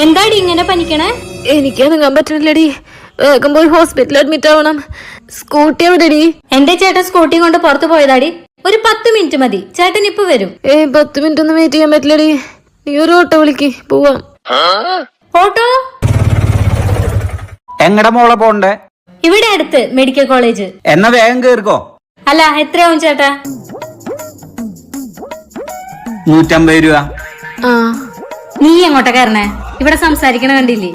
എന്താടി ഇങ്ങനെ പനിക്കണേ? എനിക്ക് അനങ്ങാൻ പറ്റുന്നില്ലടി. വേഗം പോയി ഹോസ്പിറ്റലിൽ അഡ്മിറ്റ് ആവണം. സ്കൂട്ടി എവിടെടി? എന്റെ ചേട്ടൻ സ്കൂട്ടി കൊണ്ട് പുറത്തു പോയതാടി. ഒരു 10 മിനിറ്റ് മതി, ചേട്ടൻ ഇപ്പൊ വരും. 10 മിനിറ്റ് ഒന്നും വെയിറ്റ് ചെയ്യാൻ പറ്റില്ലടി. നീ ഒരു ഓട്ടോ വിളിക്ക്, പോവാം. ഓട്ടോ എങ്ങടെ മോളെ പോണ്ടേ? ഇവിടെ അടുത്ത് മെഡിക്കൽ കോളേജ്. എന്നാ വേഗം കേറിക്കോ. അല്ല, എത്രയാവും ചേട്ടാ? 150 രൂപ. നീ എങ്ങോട്ടാ കയറണേ? ഇവിടെ സംസാരിക്കണ കണ്ടില്ലേ?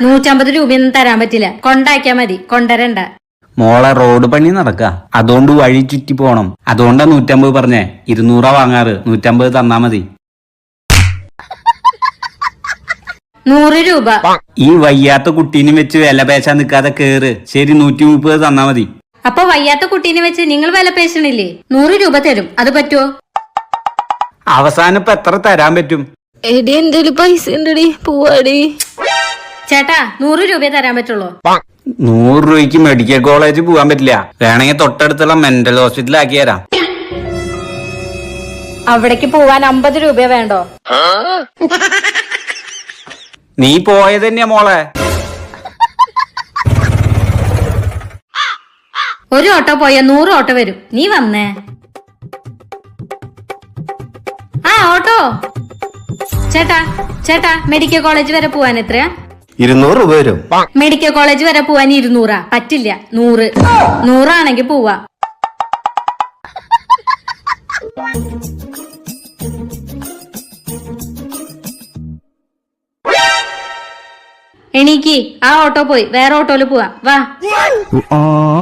150 രൂപയൊന്നും തരാൻ പറ്റില്ല. കൊണ്ടാക്കിയാ മതി, കൊണ്ടുവരണ്ട. മോളെ റോഡ് പണി നടക്ക, അതുകൊണ്ട് വഴി ചുറ്റി പോണം. അതുകൊണ്ടാ 150 പറഞ്ഞേ. 200 വാങ്ങാറ്, 150 തന്നാ മതി. 100 രൂപ. ഈ വയ്യാത്ത കുട്ടീനെ വെച്ച് വില പേശാൻ നിക്കാതെ കേറ്. ശരി, 130 തന്നാ മതി. അപ്പൊ വയ്യാത്ത കുട്ടീനെ വെച്ച് നിങ്ങൾ വില പേശണില്ലേ? 100 രൂപ തരും, അത് പറ്റുമോ? അവസാനം ഇപ്പൊ എത്ര തരാൻ പറ്റും? എടി എന്റെ പൈസ ഉണ്ടടി, പോവാടി. ചേട്ടാ, 100 രൂപയെ തരാൻ പറ്റുള്ളൂ. 100 രൂപയ്ക്ക് മെഡിക്കൽ കോളേജ് പോകാൻ പറ്റില്ല. വേണമെങ്കിൽ തൊട്ടടുത്തുള്ള മെന്റൽ ഹോസ്പിറ്റൽ ആക്കി തരാം. അവിടേക്ക് പോവാൻ 50 രൂപ വേണ്ടോ? നീ പോയത് തന്നെയാ മോളെ. ഒരു ഓട്ടോ പോയ 100 ഓട്ടോ വരും. നീ വന്നേ. ആ ഓട്ടോ. ചേട്ടാ ചേട്ടാ, മെഡിക്കൽ കോളേജ് വരെ പോവാൻ എത്രയാ? 200 രൂപ വരും. മെഡിക്കൽ കോളേജ് വരെ പോവാൻ 200 പറ്റില്ല. 100 ആണെങ്കിൽ പോവാ. എണീക്ക്, ആ ഓട്ടോ പോയി, വേറെ ഓട്ടോയില് പോവാ. വാ.